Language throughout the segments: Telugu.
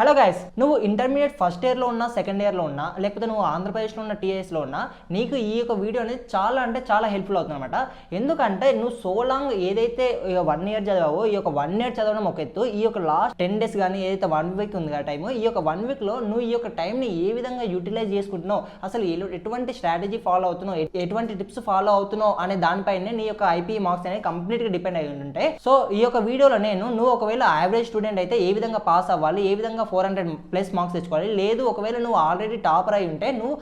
హలో గైస్, నువ్వు ఇంటర్మీడియట్ ఫస్ట్ ఇయర్లో ఉన్నా, సెకండ్ ఇయర్లో ఉన్నా, లేకపోతే నువ్వు ఆంధ్రప్రదేశ్లో ఉన్న టీఎస్లో ఉన్నా, నీకు ఈ యొక్క వీడియో అనేది చాలా అంటే చాలా హెల్ప్ఫుల్ అవుతుంది అనమాట. ఎందుకంటే నువ్వు సో లాంగ్ ఏదైతే 1 ఇయర్ చదివావో, ఈ యొక్క 1 ఇయర్ చదవడం ఒక ఎత్తు, ఈ యొక్క లాస్ట్ 10 డేస్ కానీ ఏదైతే 1 వీక్ ఉంది కదా టైము, ఈ యొక్క 1 వీక్లో నువ్వు ఈ యొక్క టైంని ఏ విధంగా యూటిలైజ్ చేసుకుంటున్నావు, అసలు ఎటువంటి స్ట్రాటజీ ఫాలో అవుతున్నావు, ఎటువంటి టిప్స్ ఫాలో అవుతున్నావు అనే దానిపైనే నీ యొక్క ఐపీ మార్క్స్ అనేది కంప్లీట్గా డిపెండ్ అయి ఉంటాయి. సో ఈ యొక్క వీడియోలో నువ్వు ఒకవేళ యావరేజ్ స్టూడెంట్ అయితే ఏ విధంగా పాస్ అవ్వాలి, ఏ విధంగా 400+ మార్క్స్ తెచ్చుకోవాలి, లేదు ఒకవేళ నువ్వు ఆల్రెడీ టాపర్ అయి ఉంటే నువ్వు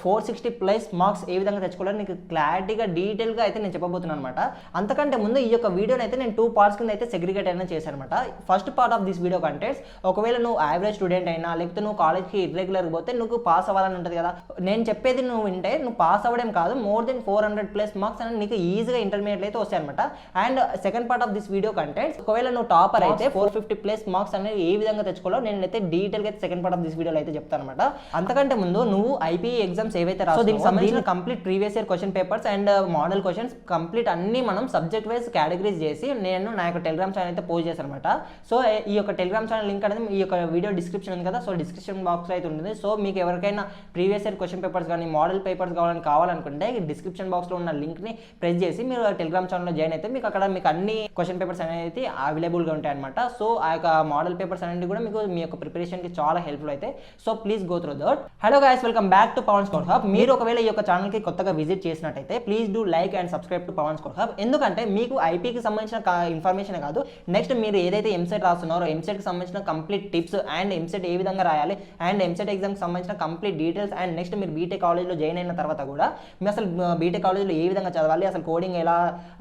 460+ మార్క్స్ ఏ విధంగా తెచ్చుకోవాలి నీకు క్లారిటీగా డీటెయిల్గా అయితే నేను చెప్పబోతున్నాను అనమాట. అంతకంటే ముందు ఈ యొక్క వీడియోని అయితే నేను 2 పార్ట్స్ కింద అయితే సెగ్రిగేట్ అయినా చేశాను అనమాట. First part of this video contents, ఒకవేళ నువ్వు యావరేజ్ స్టూడెంట్ అయినా లేకపోతే నువ్వు కాలేజ్కి ఇర్రెగ్యులర్ పోతే నువ్వు పాస్ అవ్వాలని ఉంటుంది కదా, నేను చెప్పేది నువ్వు వింటే నువ్వు పాస్ అవ్వడం కాదు, మోర్ దెన్ 400+ మార్క్స్ అనేది నీకు ఈజీగా ఇంటర్మీడియట్ అయితే వస్తాయి అనమాట. And second part of this video contents, ఒకవేళ నువ్వు టాపర్ అయితే 450+ మార్క్స్ అనేది ఏ విధంగా తెచ్చుకోవాలో నేనైతే డీటెయిల్ గా సెకండ్ పార్ట్ ఆఫ్ దిస్ వీడియోలో అయితే చెప్తాను అనమాట. అంతకంటే ముందు నువ్వు ఐపీఈ ఎగ్జామ్స్ ఏవైతే రాస్తావో దీనికి సంబంధించిన complete previous year question papers and model questions complete అన్ని మనం సబ్జెక్ట్ వైజ్ కేటగిరీస్ చేసి నేను నా యొక్క టెలిగ్రామ్ ఛానల్ అయితే పోస్ట్ చేశాను అనమాట. సో ఈ యొక్క టెలిగ్రామ్ ఛానల్ లింక్ అనేది ఈ యొక్క వీడియో డిస్క్రిప్షన్ ఉంది కదా, సో డిస్క్రిప్షన్ బాక్స్లో అయితే ఉంటుంది. సో మీకు ఎవరికైనా ప్రీవియస్ ఇయర్ క్వశ్చన్ పేపర్స్ కానీ మోడల్ పేపర్స్ కావాలనుకుంటే డిస్క్రిప్షన్ బాక్స్లో ఉన్న లింక్ని ప్రెస్ చేసి మీరు టెలిగ్రామ్ ఛానల్లో జాయిన్ అయితే మీకు అక్కడ మీకు అన్ని క్వశ్చన్ పేపర్స్ అనేది అవైలబుల్గా ఉంటాయి అనమాట. సో ఆ యొక్క మోడల్ పేపర్స్ అనేది కూడా మీకు మీ యొక్క ప్రిపరేషన్కి చాలా హెల్ప్ఫుల్ అయితే. So please go through that. Hello guys, welcome back to Pavan score hub. మీరు ఒకవేళ ఈ యొక్క ఛానల్కి కొత్తగా విజిట్ చేసినట్టయితే please do like and subscribe to Pavan score hub. ఎందుకంటే మీకు ఐపీకి సంబంధించిన ఇన్ఫర్మేషన్ కాదు, నెక్స్ట్ మీరు ఏదైతే ఎంసెట్ రాస్తున్నారో ఎంసెట్కి సంబంధించిన కంప్లీట్ టిప్స్ అండ్ ఎంసెట్ ఏ విధంగా రాయాలి అండ్ ఎంసెట్ ఎగ్జామ్కి సంబంధించిన కంప్లీట్ డీటెయిల్స్ అండ్ నెక్స్ట్ మీరు బీటెక్ కాలేజ్లో జాయిన్ అయిన తర్వాత కూడా మీరు అసలు బీటెక్ కాలేజ్లో ఏ విధంగా చదవాలి, అసలు కోడింగ్ ఎలా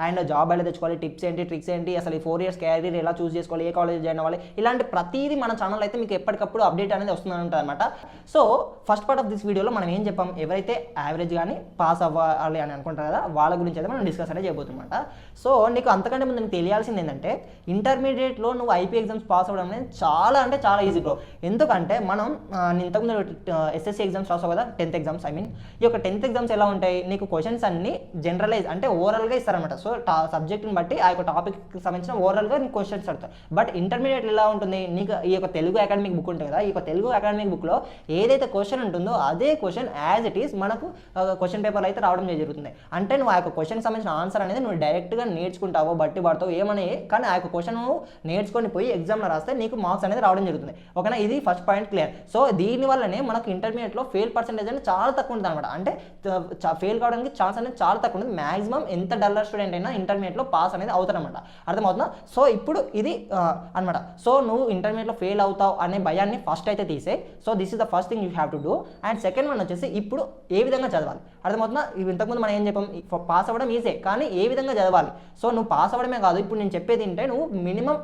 అండ్ జాబ్ ఎలా తెచ్చుకోవాలి, టిప్స్ ఏంటి, ట్రిక్స్ ఏంటి, అసలు ఈ 4 ఇయర్స్ క్యారియర్ ఎలా చూస్ చేసుకోవాలి, ఏ కాలేజ్ జాయిన్ అవ్వాలి, ఇలాంటి ప్రతిదీ మన ఛానల్ అయితే మీకు ఎప్పటికప్పుడు అప్డేట్ అనేది వస్తుంది అనమాట. So first part of this వీడియోలో మనం ఏం చెప్పాం, ఎవరైతే యావరేజ్ కానీ పాస్ అవ్వాలి అని అనుకుంటారు కదా వాళ్ళ గురించి అయితే మనం డిస్కస్ అనేది చేయబోతున్నమాట. సో నీకు అంతకంటే ముందు నీకు తెలియాల్సింది ఏంటంటే ఇంటర్మీడియట్లో నువ్వు ఐపీ ఎగ్జామ్స్ పాస్ అవ్వడం అనేది చాలా అంటే చాలా ఈజీ బ్రో. ఎందుకంటే మనం ఇంతకుముందు ఎస్ఎస్సీ ఎగ్జామ్స్ రాసావు కదా, 10th ఎగ్జామ్స్, ఈ యొక్క 10th ఎగ్జామ్స్ ఎలా ఉంటాయి, నీకు క్వశ్చన్స్ అన్ని జనరలైజ్ అంటే ఓవరాల్గా ఇస్తారనమాట. సో సబ్జెక్ట్ని బట్టి ఆ యొక్క టాపిక్కి సంబంధించిన ఓవరాల్గా నీకు క్వశ్చన్స్ అడతారు. బట్ ఇంటర్మీడియట్ ఎలా ఉంటుంది, నీకు ఈ యొక్క తెలుగు అకాడమిక్ బుక్ ఉంటుంది కదా, ఈ యొక్క తెలుగు అకాడమిక్ బుక్లో ఏదైతే క్వశ్చన్ ఉంటుందో అదే క్వశ్చన్ యాజ్ ఇట్ ఈస్ మనకు క్వశ్చన్ పేపర్ అయితే రావడం జరుగుతుంది. అంటే నువ్వు ఆ యొక్క క్వశ్చన్కి సంబంధించిన ఆన్సర్ అనేది నువ్వు డైరెక్ట్గా నేర్చుకుంటావో బట్టి పడతావు ఏమని, కానీ ఆ యొక్క క్వశ్చన్ నువ్వు నేర్చుకొని పోయి ఎగ్జామ్లో రాస్తే నీకు మార్క్స్ అనేది రావడం జరుగుతుంది. ఓకేనా, ఇది ఫస్ట్ పాయింట్ క్లియర్. సో దీనివల్లనే మనకు ఇంటర్మీడియట్లో ఫెయిల్ పర్సెంటేజ్ అనేది చాలా తక్కువ ఉంటుంది అనమాట. అంటే ఫెయిల్ కావడానికి ఛాన్స్ అనేది చాలా తక్కువ ఉంటుంది. మ్యాక్సిమం ఎంత డల్లర్ స్టూడెంట్ అయినా ఇంటర్మీడియట్లో పాస్ అనేది అవుతారనమాట. అర్థమవుతుందా? సో ఇప్పుడు ఇది అనమాట. సో నువ్వు ఇంటర్మీడియట్లో ఫెయిల్ అవుతావు అనే భయాన్ని ఫస్ట్ అయితే తీసే. So this is the first thing you have to do. And second one వచ్చేసి ఇప్పుడు ఏ విధంగా చదవాలి. అర్థమవుతుందా? ఇంతకుముందు మనం ఏం చెప్పాం, పాస్ అవ్వడం ఈజీ కానీ ఏ విధంగా చదవాలి. సో నువ్వు పాస్ అవ్వడమే కాదు, ఇప్పుడు నేను చెప్పేది ఏంటంటే నువ్వు మినిమం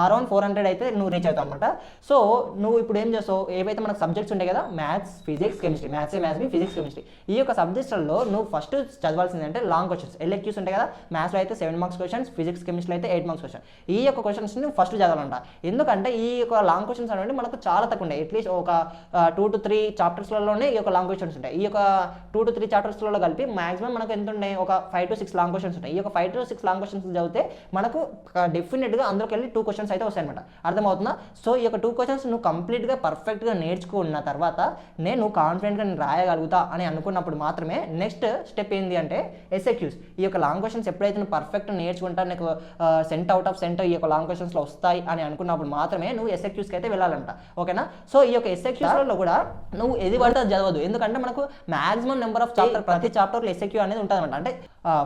అరౌండ్ 400 అయితే నువ్వు రీచ్ అవుతావు అనమాట. సో నువ్వు ఇప్పుడు ఏం చేస్తావు, ఏవైతే మనకు సబ్జెక్ట్స్ ఉంటాయి కదా, maths, physics, chemistry, maths, physics, chemistry, ఈ యొక్క సబ్జెక్ట్స్లో నువ్వు ఫస్ట్ చదవాల్సింది అంటే లాంగ్ క్వశ్చన్స్, ఎల్ఎక్యూస్ ఉంటాయి కదా, మ్యాథ్స్లో అయితే 7 మార్క్స్ క్వశ్చన్స్, ఫిజిక్స్ కెమిస్ట్రీలో అయితే 8 మార్క్స్ క్వశ్చన్. ఈ యొక్క క్వశ్చన్స్ నువ్వు ఫస్ట్ చదవాలంట. ఎందుకంటే ఈ యొక్క లాంగ్ క్వశ్చన్స్ అనేవి మనకు చాలా తక్కువ ఉంటాయి. అట్లీస్ట్ ఒక 2 to 3 చాప్టర్స్లోనే ఈ యొక్క లాంగ్ క్వశ్చన్స్ ఉంటాయి. ఈ యొక్క 2 to 3 చాప్టర్స్లో కలిపి మాక్సిమం మనకు ఎంత ఉన్నాయి, ఒక 5 to 6 లాంగ్ క్వశ్చన్స్ ఉంటాయి. ఈ యొక్క 5 to 6 లాంగ్ క్వశ్చన్స్ చదివితే మనకు డెఫినెట్గా అందులోకి వెళ్ళి 2 క్వశ్చన్స్ అయితే వస్తాయి అనమాట. అర్థమవుతుందా? సో ఈ యొక్క 2 క్వశ్చన్స్ నువ్వు కంప్లీట్గా పర్ఫెక్ట్గా నేర్చుకున్న తర్వాత నేను కాన్ఫిడెంట్గా నేను రాయగలుగుతా అని అనుకున్నప్పుడు మాత్రమే నెక్స్ట్ స్టెప్ ఏంటి అంటే ఎస్ఎక్యూస్. ఈ యొక్క లాంగ్ క్వశ్చన్స్ ఎప్పుడైతే నువ్వు పర్ఫెక్ట్ నేర్చుకుంటా, నీకు సెంట్ అవుట్ ఆఫ్ సెంట్ ఈ యొక్క లాంగ్ క్వశ్చన్స్లో వస్తాయి అని అనుకున్నప్పుడు మాత్రమే నువ్వు ఎస్ఎక్యూస్కి అయితే వెళ్ళాలంట. ఓకేనా? సో ఈ యొక్క ఎస్ఎక్యూస్లో కూడా నువ్వు ఏది పడితే అది చదవద్దు. ఎందుకంటే మనకు మాక్సిమం నెంబర్ ఆఫ్ చాప్టర్, ప్రతి చాప్టర్లో ఎస్ఎక్యూ అనేది ఉంటుంది అనమాట. అంటే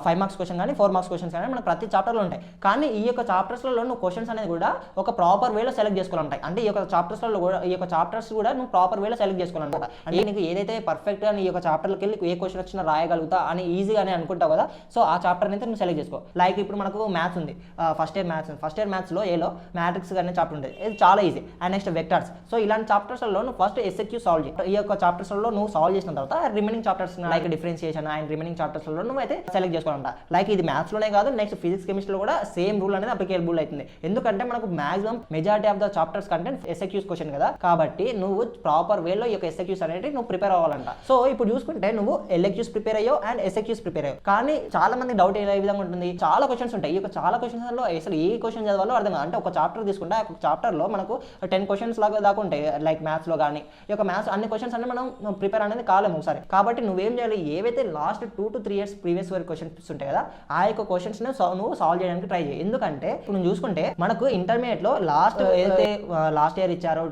5 మార్క్స్ క్వశ్చన్ కానీ 4 మార్క్స్ క్వశ్చన్స్ కానీ మనకు ప్రతి చాప్టర్లో ఉంటాయి. కానీ ఈ యొక్క చాప్టర్స్లో నువ్వు క్వశ్చన్స్ అనేది కూడా ఒక ప్రాపర్ వేలో సెలెక్ట్ చేసుకోవాలంటాయి. అంటే ఈ యొక్క చాప్టర్స్లో కూడా ఈ యొక్క చాప్టర్స్ కూడా నువ్వు ప్రాపర్ వేలో సెలెక్ట్ చేసుకోవాలన్నమాట. అంటే నీకు ఏదైతే పర్ఫెక్ట్గా నీ యొక్క చాప్టర్కి వెళ్ళి ఏ క్వశ్చన్ వచ్చినా రాయగలుగుతా అని ఈజీగానే అనుకుంటావు కదా, సో ఆ చాప్టర్ అయితే నువ్వు సెలెక్ట్ చేసుకో. లైక్ ఇప్పుడు మనకు మ్యాథ్స్ ఉంది, ఫస్ట్ ఇయర్ మ్యాథ్స్లో ఏలో మ్యాట్రిక్స్ అనే చాప్టర్ ఉంటుంది, ఇది చాలా easy. And next vectors. So ఇలాంటి చాప్టర్స్లో నువ్వు ఫస్ట్ ఎస్ఎక్యూ సాల్వ్ చేయి. ఈ యొక్క చాప్టర్స్లో నువ్వు సాల్వ్ చేసిన తర్వాత remaining chapters like differentiation and remaining చాప్టర్స్లో నువ్వు అయితే సెలెక్ట్ చేసుకోవాలంట. లైక్ ఇది మ్యాథ్స్లోనే కాదు, నెక్స్ట్ ఫిజిక్స్ కెమిస్ట్రీలో కూడా సేమ్ రూల్ అనేది అప్లికేబుల్ అవుతుంది. ఎందుకంటే మనకు maximum majority of the chapters content SAQs question కదా, కాబట్టి నువ్వు ప్రాపర్ వేలో ఈ యొక్క ఎస్ఎక్యూస్ అనేది నువ్వు ప్రిపేర్ అవ్వాలంట. సో ఇప్పుడు చూసుకుంటే నువ్వు ఎల్ఎక్యూస్ ప్రిపేర్ అయ్యో అండ్ ఎస్ఎక్యూస్ ప్రిపేర్ అయ్యో. కానీ చాలా మంది డౌట్ ఏ విధంగా ఉంటుంది, చాలా క్వశ్చన్స్ ఉంటాయి. ఈ యొక్క చాలా క్వశ్చన్స్ లో అసలు ఏ క్వశ్చన్ చదవాలో అర్థం కాదు. అంటే ఒక చాప్టర్ తీసుకుంటే ఒక చాప్టర్లో మనకు 10 క్వశ్చన్స్ లాగా దాకా ఉంటాయి, లైక్ మ్యాథ్స్లో కానీ. ఈ యొక్క మ్యాథ్స్ అన్ని క్వశ్చన్స్ అంటే మనం ప్రిపేర్ అనేది కాలేము ఒకసారి. కాబట్టి నువ్వేం చేయాలి, ఏవైతే లాస్ట్ 2 to 3 years ప్రీవియస్ వరకు క్వశ్చన్స్ ఉంటాయి కదా, ఆ యొక్క క్వశ్చన్స్ నువ్వు సాల్వ్ చేయడానికి ట్రై చేయి. ఎందుకంటే ఇప్పుడు నువ్వు చూసుకుంటే మనకు ఇంటర్మీడియట్ లో ఏదైతే లాస్ట్ ఇయర్ ఇచ్చారో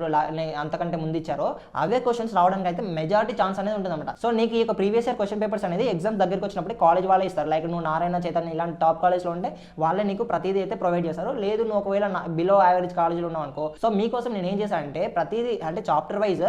అంతకంటే ముందు ఇచ్చారో అవే క్వశ్చన్స్ రావడానికి అయితే మెజారిటీ ఛాన్స్ అనేది ఉంటుంది అనమాట. సో నీకు ఈ యొక్క ప్రీవియస్ ఇయర్ క్వశ్చన్ పేపర్స్ అనేది ఎగ్జామ్ దగ్గరికి వచ్చినప్పుడు కాలేజ్ వాళ్ళే ఇస్తారు. లైక్ నువ్వు నారాయణ చైతన్య ఇలాంటి టాప్ కాలేజ్లో ఉంటే వాళ్ళే నీకు ప్రతిదీ అయితే ప్రొవైడ్ చేస్తారు. లేదు నువ్వు ఒకవేళ బిలో యావరేజ్ కాలేజ్లో ఉన్నావు అనుకో, సో మీకోసం నేను ఏం చేశానంటే ప్రతిదీ అంటే చాప్టర్ వైజ్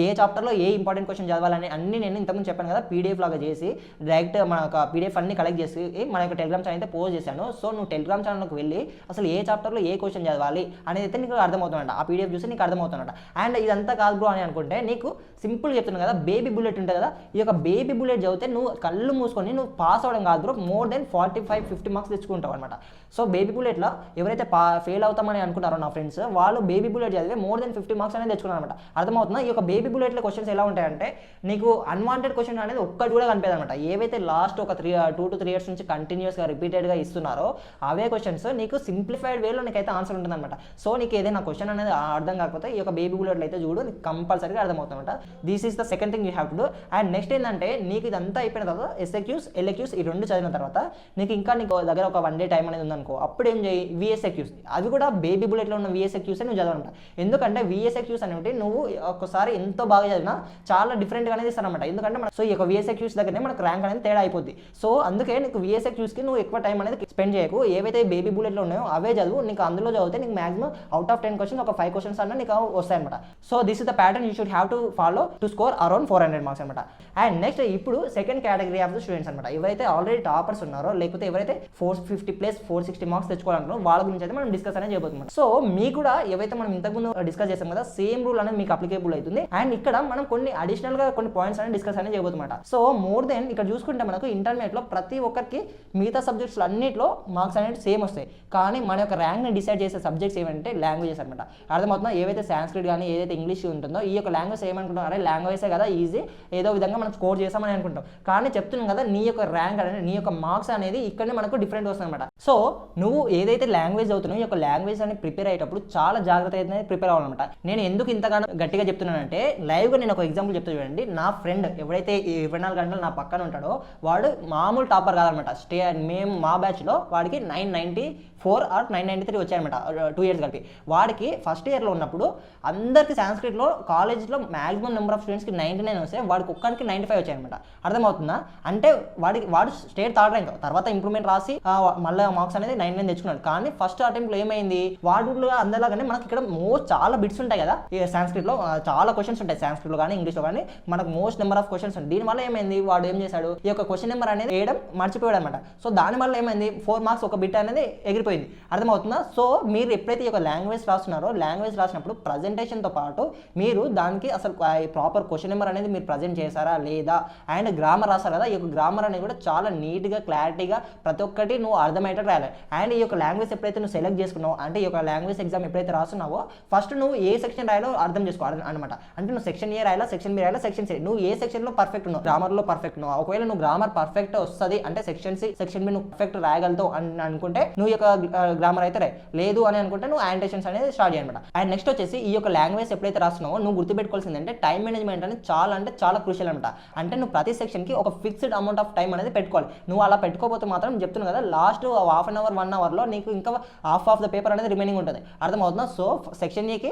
ఏ చాప్టర్లో ఏ ఇంపార్టెంట్ క్వశ్చన్ చదవాలని అన్ని నేను ఇంతకుముందు చెప్పాను కదా, పీడిఎఫ్ లాగా చేసి డైరెక్ట్ మన ఒక పీడిఎఫ్ అన్ని కలెక్ట్ చేసి మన యొక్క టెలిగ్రామ్ ఛానల్ అయితే పోస్ట్ చేశాను. సో నువ్వు టెలిగ్రామ్ ఛానల్కి వెళ్ళి అసలు ఏ చాప్టర్లో ఏ క్వశ్చన్ చదవాలి అనేది అయితే నీకు అర్థమవుతుందంట. ఆ పీడిఎఫ్ చూసి నీకు అర్థమవుతుందంట. అండ్ ఇదంతా కాదు బ్రో అని అనుకుంటే నీకు సింపుల్ చెప్తున్నాను కదా, బేబీ బుల్లెట్ ఉంటుంది కదా, ఈ యొక్క బేబీ బుల్లెట్ చదివితే నువ్వు కళ్ళు మూసుకొని నువ్వు పాస్ అవ్వడం కాదు బ్రో, మోర్ దెన్ 45-50 మార్క్స్ తెచ్చుకుంటావు అనమాట. సో బేబీ బుల్లెట్లో ఎవరైతే ఫెయిల్ అవుతామని అనుకుంటారో నా ఫ్రెండ్స్, వాళ్ళు బేబీ బుల్లెట్ చదివి మోర్ దెన్ 50 మార్క్స్ అనేది తెచ్చుకున్నారు అనమాట. అర్థమవుతుందా? ఈ యొక్క బేబీ బుల్లెట్లో క్వశ్చన్స్ ఎలా ఉంటాయంటే నీకు అన్వాంటెడ్ క్వశ్చన్ అనేది ఒక్కటి కూడా కనిపించదు అనమాట. ఏవైతే లాస్ట్ ఒక 2 to 3 years నుంచి కంటిన్యూస్గా రిపీటెడ్గా ఇస్తున్నారో అవే క్వశ్చన్స్ నీకు సింప్లిఫైడ్ వేలో నీకైతే ఆన్సర్ ఉంటుంది అనమాట. సో నీకు ఏదైనా క్వశ్చన్ అనేది అర్థం కాకపోతే ఈ యొక్క బేబీ బుల్లెట్లు అయితే చూడు, నీకు కంపల్సరీగా అర్థమవుతుందన్నమాట. This is the second thing you have to do. And next ఏంటంటే నీకు ఇదంతా అయిపోయిన తర్వాత ఎస్ఏక్యూస్ ఎల్ఏక్యూస్ ఈ రెండు చదివిన తర్వాత నీకు ఇంకా నీకు దగ్గర ఒక 1 day టైం అనేది ఉందనుకో, అప్పుడు ఏం చేయి, విఎస్ఏక్యూస్ అవి కూడా బేబీ బుల్లెట్లో ఉన్న విఎస్ఏక్యూస్ నువ్వు చదవనమాట. ఎందుకంటే విఎస్ఏక్యూస్ అనేవి నువ్వు ఒక్కసారి ఎంతో బాగా చదివినా చాలా డిఫరెంట్గా అనేది ఇస్తారనమాట. ఎందుకంటే సో ఈ యొక్క విఎస్ఏక్యూస్ దగ్గరనే మనకు ర్యాంక్ అనేది తేడా అయిపోద్ది. సో అందుకే నీకు విఎస్ఏక్యూస్కి నువ్వు ఎక్కువ టైం అనేది స్పెండ్ చేయకు. ఏవైతే బేబీ బుల్లెట్లో ఉన్నాయో అవే చదువు. నీకు అందులో చదివితే నీకు మాక్సిమం అవుట్ ఆఫ్ 10 క్వశ్చన్స్ ఒక 5 క్వశ్చన్స్ అన్న నీకు వస్తాయన్నమాట. So this is the pattern you should have to follow to score around 400 marks అనమాట. అండ్ నెక్స్ట్ ఇప్పుడు second category of the students అనమాట. ఎవరైతే ఆల్రెడీ టాపర్స్ ఉన్నారో లేకపోతే ఎవరైతే 450+460 మార్క్స్ తెచ్చుకోవాలనుకున్నారో వాళ్ళ గురించి అయితే మనం డిస్కస్ అనేది చేయబోతున్నాం. సో మీకు కూడా ఏవైతే మనం ఇంతకుముందు డిస్కస్ చేస్తాం కదా, సేమ్ రూల్ అనేది మీకు అప్లికేబుల్ అవుతుంది. అండ్ ఇక్కడ మనం కొన్ని అడిషనల్ గా కొన్ని పాయింట్స్ అనేది డిస్కస్ అనేది చేయబోతున్నమాట. సో మోర్ దెన్ ఇక్కడ చూసుకుంటే మనకు ఇంటర్మీడియట్ లో ప్రతి ఒక్కరికి మిగతా సబ్జెక్ట్స్ అన్నింటిలో మార్క్స్ అనేది సేమ్ వస్తాయి. కానీ మన యొక్క ర్యాంక్ ని డిసైడ్ చేసే సబ్జెక్ట్స్ ఏమంటే లాంగ్వేజెస్ అనమాట. అర్థమవుతుందా? ఏవైతే సాంస్క్రిట్ కానీ ఏదైతే ఇంగ్లీష్ ఉంటుందో ఈ యొక్క లాంగ్వేజ్ ఏమనుకుంటాం, అరే లాంగ్వేజే కదా ఈజీ, ఏదో విధంగా మనం స్కోర్ చేస్తామని అనుకుంటాం. కానీ చెప్తున్నాం కదా, నీ యొక్క ర్యాంక్ అనేది నీ యొక్క మార్క్స్ అనేది ఇక్కడనే మనకు డిఫరెంట్ వస్తుంది అనమాట. సో నువ్వు ఏదైతే లాంగ్వేజ్ అవుతున్నావు ఈ యొక్క లాంగ్వేజ్ అని ప్రిపేర్ అయ్యేటప్పుడు చాలా జాగ్రత్త అయితే ప్రిపేర్ అవ్వాలన్నమాట. నేను ఎందుకు ఇంతగానో గట్టిగా చెప్తున్నానంటే లైవ్గా నేను ఒక ఎగ్జాంపుల్ చెప్తా చూడండి. నా ఫ్రెండ్ ఎవరైతే 24 గంటలు నా పక్కన ఉంటాడో వాడు మామూలు టాపర్ కాదనమాట. మేము మా బ్యాచ్లో వాడికి 994 or 993 వచ్చాయనమాట 2 years కలిపి. వాడికి ఫస్ట్ ఇయర్లో ఉన్నప్పుడు అందరికి సాంస్క్రిట్లో కాలేజ్లో మాక్సిమం నెంబర్ ఆఫ్ స్టూడెంట్స్కి 99 వస్తే వాడికి ఒక్కరికి 95 వచ్చాయనమాట. అర్థమవుతుందా? అంటే వాడు స్టేట్ థర్డ్ ర్యాంక్, తర్వాత ఇంప్రూవ్మెంట్ రాసి మళ్ళీ మార్క్స్ అనేది 99 తెచ్చుకున్నాడు. కానీ ఫస్ట్ అటెంప్ట్లో ఏమైంది, వాడు అందరిలాగానే మనకి ఇక్కడ చాలా బిట్స్ ఉంటాయి కదా ఈ సాంస్క్రిట్లో, చాలా క్వశ్చన్స్ ఉంటాయి సాంస్క్రిట్లో కానీ ఇంగ్లీష్లో కానీ, మనకు మోస్ట్ నెంబర్ ఆఫ్ క్వశ్చన్స్ ఉంటాయి. దీనివల్ల ఏమైంది, వాడు ఏం చేశాడు, ఈ యొక్క క్వశ్చన్ నెంబర్ అనేది వేయడం మర్చిపోయాడు అనమాట. సో దానివల్ల ఏమైంది, 4 మార్క్స్ ఒక బిట్ అనేది ఎగిరిపోయింది. అర్థమవుతుందా? సో మీరు ఎప్పుడైతే ఈ యొక్క లాంగ్వేజ్ రాస్తున్నారో లాంగ్వేజ్ రాసినప్పుడు ప్రజెంటేషన్తో పాటు మీరు దానికి అసలు ప్రాపర్ క్వశ్చన్ నెంబర్ అనేది మీరు ప్రజెంట్ చేశారా లేదా, అండ్ గ్రామర్ రాస్తారు కదా, ఈ యొక్క గ్రామర్ అనేది కూడా చాలా నీట్గా క్లారిటీగా ప్రతి ఒక్కటి నువ్వు అర్థమయ్యేటట్టు రాయాలి. అండ్ ఈ యొక్క లాంగ్వేజ్ ఎప్పుడైతే నువ్వు సెలెక్ట్ చేసుకున్నావు అంటే ఈ యొక్క లాంగ్వేజ్ ఎగ్జామ్ ఎప్పుడైతే రాస్తున్నావో ఫస్ట్ నువ్వు ఏ సెక్షన్ రాయాలో అర్థం చేసుకోవాలి అనమాట. అంటే నువ్వు సెక్షన్ ఏ రాయాలా, సెక్షన్ బి రాయాలా, సెక్షన్ సి, నువ్వు ఏ సెక్షన్లో పర్ఫెక్ట్ ఉన్నావు, గ్రామర్లో పర్ఫెక్ట్ ఉన్నావు. ఒకవేళ నువ్వు గ్రామర్ పర్ఫెక్ట్ వస్తుంది అంటే సెక్షన్ సి సెక్షన్ బి నువ్వు పర్ఫెక్ట్ రాయగలుగుతావు అని అనుకుంటే నువ్వు ఈ యొక్క గ్రామర్ అయితే రాయి. లేదు అని అనుకుంటే నువ్వు యాంటేషన్స్ అనేది స్టార్ట్ చేయనమాట. అండ్ నెక్స్ట్ వచ్చేసి ఈ యొక్క లాంగ్వేజ్ ఎప్పుడైతే రాస్తున్నావో నువ్వు గుర్తుపెట్టుకోవాల్సింది అంటే టైం మేనేజ్మెంట్ అనేది చాలా క్రూషియల్ అనమాట. అంటే నువ్వు ప్రతి సెక్షన్కి ఒక ఫిక్స్డ్ అమౌంట్ ఆఫ్ టైం అనేది పెట్టుకోవాలి. నువ్వు అలా పెట్టుకోకపోతే మాత్రం చెప్తున్నావు కదా, లాస్ట్ హాఫ్ అన్ అవర్ 1 hourలో నీకు ఇంకా హాఫ్ ఆఫ్ ద పేపర్ అనేది రిమైనింగ్ ఉంటుంది. అర్థమవుతుందా? సో సెక్షన్ ఏకి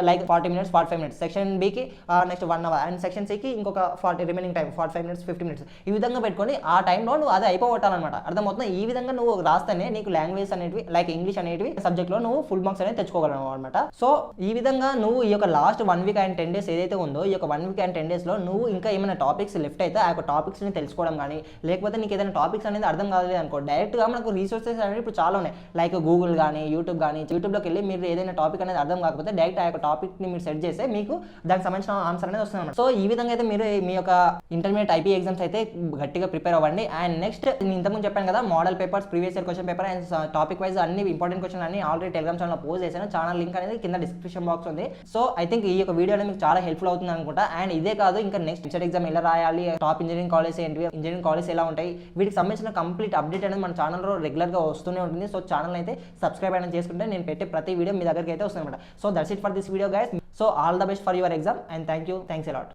లైక్ 40 minutes 45 minutes, సెక్షన్ బికి నెక్స్ట్ 1 hour, అండ్ సెక్షన్ సికి ఇంకొక 40 రిమైనింగ్ టైం 45 minutes 50 minutes, ఈ విధంగా పెట్టుకొని ఆ టైంలో నువ్వు అది అయిపోగొట్టాలన్నమాట. అర్థమవుతుందా? ఈ విధంగా నువ్వు రాస్తేనే నీకు లాంగ్వేజ్ అనేటివి లైక్ ఇంగ్లీష్ అనేటివి సబ్జెక్ట్లో నువ్వు ఫుల్ మార్క్స్ అనేది తెచ్చుకోగలవు అనమాట. సో ఈ విధంగా నువ్వు ఈ యొక్క లాస్ట్ 1 week and 10 days ఏదైతే ఉందో ఈ యొక్క 1 week and 10 daysలో నువ్వు ఇంకా ఏమైనా టాపిక్స్ లెఫ్ట్ అయితే ఆ యొక్క టాపిక్స్ని తెలుసుకోవడం కానీ, లేకపోతే నీకు ఏదైనా టాపిక్స్ అనేది అర్థం కాలేదు అనుకో, డైరెక్ట్గా మనకు రీసోర్సెస్ అనేవి ఇప్పుడు చాలా ఉన్నాయి. లైక్ గూగుల్ కానీ యూట్యూబ్లోకి వెళ్ళి మీరు ఏదైనా టాపిక్ అనేది అర్థం కాకపోతే డైరెక్ట్ ఆ యొక్క టాపిక్ని మీరు సెట్ చేస్తే మీకు దానికి సంబంధించిన ఆన్సర్ అనేది వస్తుంది అనమాట. సో ఈ విధంగా అయితే మీరు మీ యొక్క ఇంటర్మీడియట్ ఐపీ ఎగ్జామ్స్ అయితే గట్టిగా ప్రిపేర్ అవ్వండి. అండ్ నెక్స్ట్ నేను ఇంతకుముందు చెప్పాను కదా, model papers, previous year question paper and topic wise అన్ని ఇంపార్టెంట్ క్వశ్చన్ అన్ని ఆల్రెడీ టెలిగ్రామ్ ఛానల్లో పోస్ట్ చేశాను. ఛానల్ లింక్ అనేది కింద డిస్క్రిప్షన్ బాక్స్ ఉంది. సో ఐ థింక్ ఈ యొక్క వీడియో అనేది మీకు చాలా హెల్ప్ఫుల్ అవుతుంది అనుకుంటా. అండ్ ఇదే కాదు, ఇంకా నెక్స్ట్ ఎగ్జామ్ ఎలా రాయాలి, టాప్ ఇంజనీరింగ్ కాలేజ్ ఏంటి, ఇంజనీరింగ్ కాలేజ్ ఎలా ఉంటాయి, వీటికి సంబంధించిన కంప్లీట్ అప్డేట్ అనేది మన ఛానల్లో రెగ్యులర్గా వస్తూనే ఉంటుంది. సో ఛానల్ అయితే సబ్స్క్రైబ్ అనేది చేసుకుంటే నేను పెట్టే ప్రతి వీడియో మీ దగ్గరికి అయితే వస్తుంది అనమాట. So that's it. For this video guys. So all the best for your exam and thanks a lot.